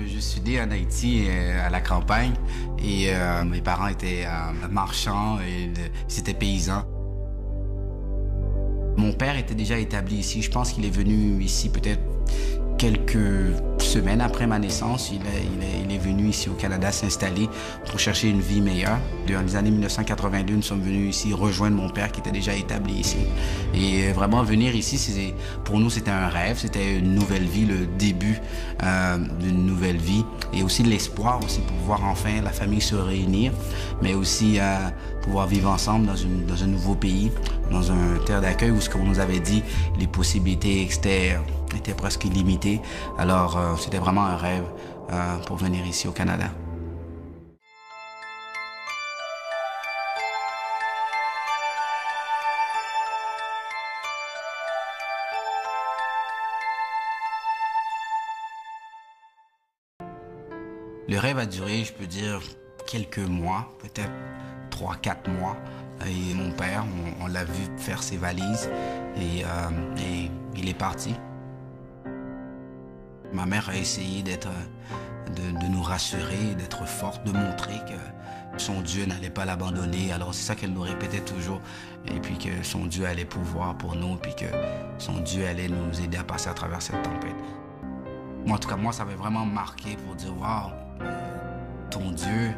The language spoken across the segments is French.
je suis né en Haïti, à la campagne, et mes parents étaient marchands et ils étaient paysans. Mon père était déjà établi ici. Je pense qu'il est venu ici peut-être quelques semaines après ma naissance. Il est venu ici au Canada s'installer pour chercher une vie meilleure. Dans les années 1982, nous sommes venus ici rejoindre mon père qui était déjà établi ici. Et vraiment venir ici, pour nous, c'était un rêve, c'était une nouvelle vie, le début d'une nouvelle vie. Et aussi de l'espoir aussi pour voir enfin la famille se réunir, mais aussi pouvoir vivre ensemble dans un nouveau pays, dans un terre d'accueil où, ce qu'on nous avait dit, les possibilités externes étaient presque illimitées. Alors, c'était vraiment un rêve pour venir ici au Canada. Le rêve a duré, je peux dire, quelques mois, peut-être 3-4 mois. Et mon père, on l'a vu faire ses valises et il est parti. Ma mère a essayé de nous rassurer, d'être forte, de montrer que son Dieu n'allait pas l'abandonner. Alors c'est ça qu'elle nous répétait toujours. Et puis que son Dieu allait pouvoir pour nous, puis que son Dieu allait nous aider à passer à travers cette tempête. Moi, en tout cas, moi, ça m'avait vraiment marqué pour dire, waouh, ton Dieu,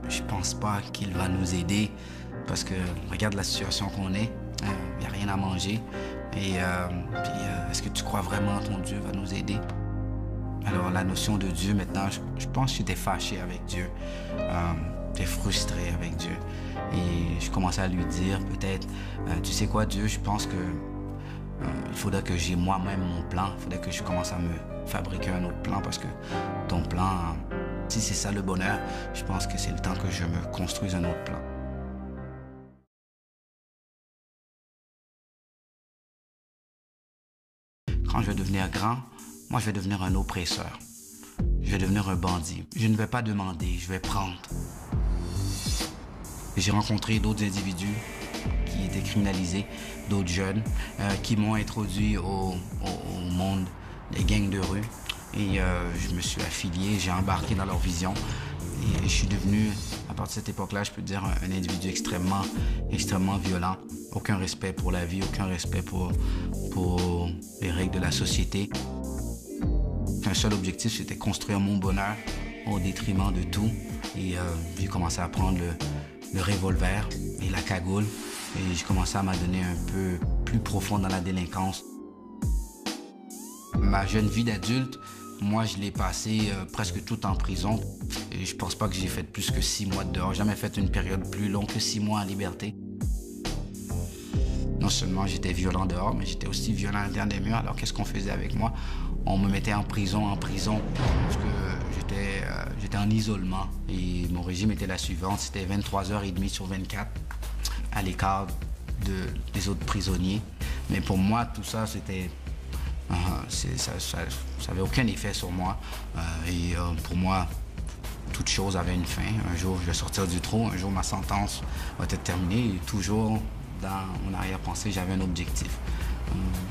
je pense pas qu'il va nous aider parce que regarde la situation qu'on est, il n'y a rien à manger. Et est-ce que tu crois vraiment ton Dieu va nous aider? Alors la notion de Dieu maintenant, je pense que j'étais fâché avec Dieu, j'étais frustré avec Dieu. Et je commençais à lui dire peut-être, tu sais quoi Dieu, je pense que il faudrait que j'ai moi-même mon plan, il faudrait que je commence à me fabriquer un autre plan parce que ton plan, si c'est ça le bonheur, je pense que c'est le temps que je me construise un autre plan. Quand je vais devenir grand, moi je vais devenir un oppresseur. Je vais devenir un bandit. Je ne vais pas demander, je vais prendre. J'ai rencontré d'autres individus qui étaient criminalisés, d'autres jeunes qui m'ont introduit au monde des gangs de rue. Et je me suis affilié, j'ai embarqué dans leur vision. Et je suis devenu, à partir de cette époque-là, je peux dire, un individu extrêmement violent. Aucun respect pour la vie, aucun respect pour les règles de la société. Un seul objectif, c'était construire mon bonheur au détriment de tout. Et j'ai commencé à prendre le revolver et la cagoule. Et j'ai commencé à m'adonner un peu plus profond dans la délinquance. Ma jeune vie d'adulte, moi, je l'ai passée presque toute en prison. Et je pense pas que j'ai fait plus que 6 mois dehors. J'ai jamais fait une période plus longue que 6 mois en liberté. Non seulement j'étais violent dehors, mais j'étais aussi violent à l'intérieur des murs. Alors qu'est-ce qu'on faisait avec moi? On me mettait en prison, parce que j'étais en isolement. Et mon régime était la suivante, c'était 23h30 sur 24, à l'écart des autres prisonniers. Mais pour moi, tout ça, c'était... ça n'avait aucun effet sur moi. Pour moi, toute chose avait une fin. Un jour, je vais sortir du trou. Un jour, ma sentence va être terminée. Et toujours, dans mon arrière-pensée, j'avais un objectif.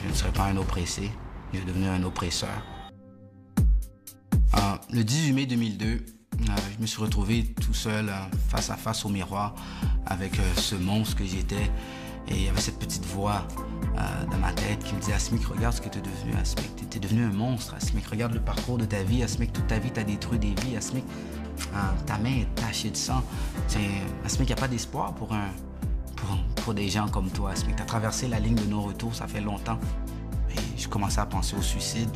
Je ne serais pas un oppressé. Je vais devenir un oppresseur. Le 18 mai 2002, je me suis retrouvé tout seul, face à face au miroir, avec ce monstre que j'étais. Et il y avait cette petite voix dans ma tête qui me disait « Asmic, regarde ce que tu es devenu, Asmic. Tu es devenu un monstre, Asmic. Regarde le parcours de ta vie, Asmic. Toute ta vie, tu as détruit des vies, Asmic. Ta main est tachée de sang. Asmic, il n'y a pas d'espoir pour des gens comme toi, Asmic. Tu as traversé la ligne de non-retour, ça fait longtemps. » Et je commençais à penser au suicide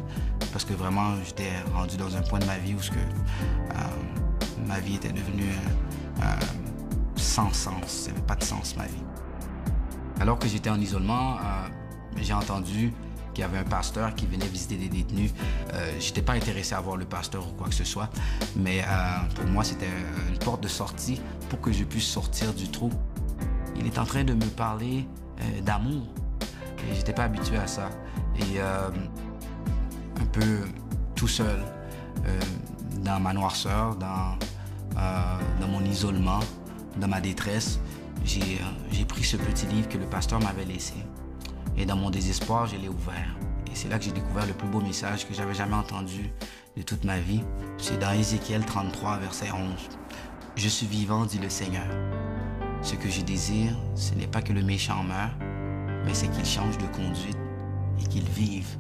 parce que vraiment, j'étais rendu dans un point de ma vie où ma vie était devenue sans sens. Il n'y avait pas de sens, ma vie. Alors que j'étais en isolement, j'ai entendu qu'il y avait un pasteur qui venait visiter des détenus. Je n'étais pas intéressé à voir le pasteur ou quoi que ce soit, mais pour moi, c'était une porte de sortie pour que je puisse sortir du trou. Il est en train de me parler d'amour. Et j'étais pas habitué à ça. Et un peu tout seul, dans ma noirceur, dans mon isolement, dans ma détresse, j'ai pris ce petit livre que le pasteur m'avait laissé. Et dans mon désespoir, je l'ai ouvert. Et c'est là que j'ai découvert le plus beau message que j'avais jamais entendu de toute ma vie. C'est dans Ézéchiel 33, verset 11. « Je suis vivant, dit le Seigneur. Ce que je désire, ce n'est pas que le méchant meure, mais c'est qu'il change de conduite et qu'il vive. »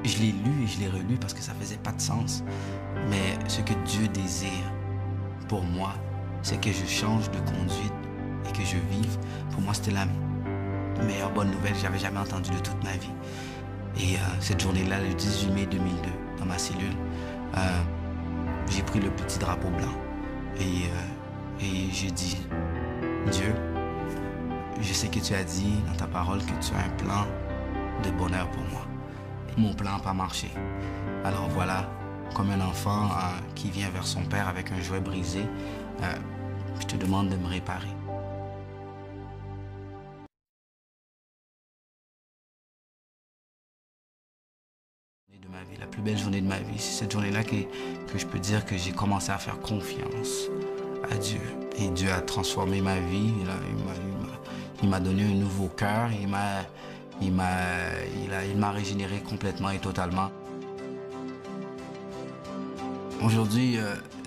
Je l'ai lu et je l'ai relu parce que ça faisait pas de sens. Mais ce que Dieu désire pour moi, c'est que je change de conduite et que je vive. Pour moi, c'était la meilleure bonne nouvelle que j'avais jamais entendue de toute ma vie. Et cette journée-là, le 18 mai 2002, dans ma cellule, j'ai pris le petit drapeau blanc et j'ai dit, Dieu, je sais que tu as dit dans ta parole que tu as un plan de bonheur pour moi. Et mon plan n'a pas marché. Alors voilà, comme un enfant qui vient vers son père avec un jouet brisé, je te demande de me réparer. De ma vie, la plus belle journée de ma vie, c'est cette journée-là que je peux dire que j'ai commencé à faire confiance à Dieu. Et Dieu a transformé ma vie. Il m'a donné un nouveau cœur. Il m'a régénéré complètement et totalement. Aujourd'hui,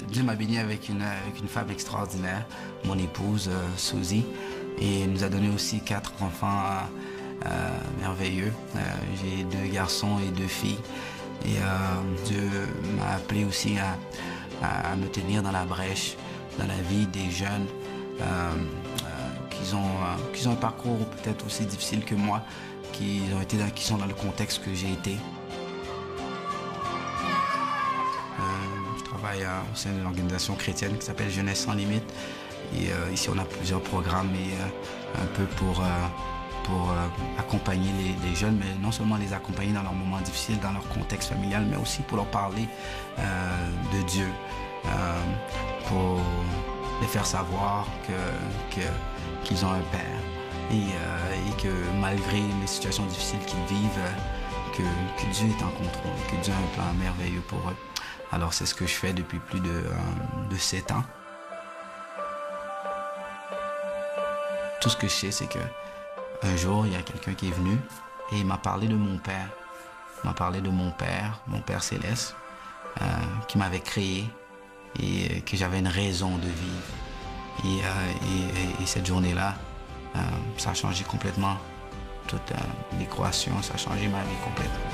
Dieu m'a béni avec une femme extraordinaire, mon épouse Suzy, et il nous a donné aussi 4 enfants merveilleux. J'ai 2 garçons et 2 filles. Et Dieu m'a appelé aussi à me tenir dans la brèche, dans la vie des jeunes qui ont un parcours peut-être aussi difficile que moi, qui sont dans le contexte que j'ai été. Je travaille au sein d'une organisation chrétienne qui s'appelle Jeunesse sans limite. Et ici, on a plusieurs programmes un peu pour accompagner les jeunes, mais non seulement les accompagner dans leurs moments difficiles, dans leur contexte familial, mais aussi pour leur parler de Dieu, pour les faire savoir qu'ils ont un Père et que malgré les situations difficiles qu'ils vivent, que Dieu est en contrôle, que Dieu a un plan merveilleux pour eux. Alors c'est ce que je fais depuis plus de 7 ans. Tout ce que je sais, c'est que un jour, il y a quelqu'un qui est venu et il m'a parlé de mon Père. Il m'a parlé de mon Père céleste, qui m'avait créé et que j'avais une raison de vivre. Et cette journée-là, ça a changé complètement toute l'équation, ça a changé ma vie complètement.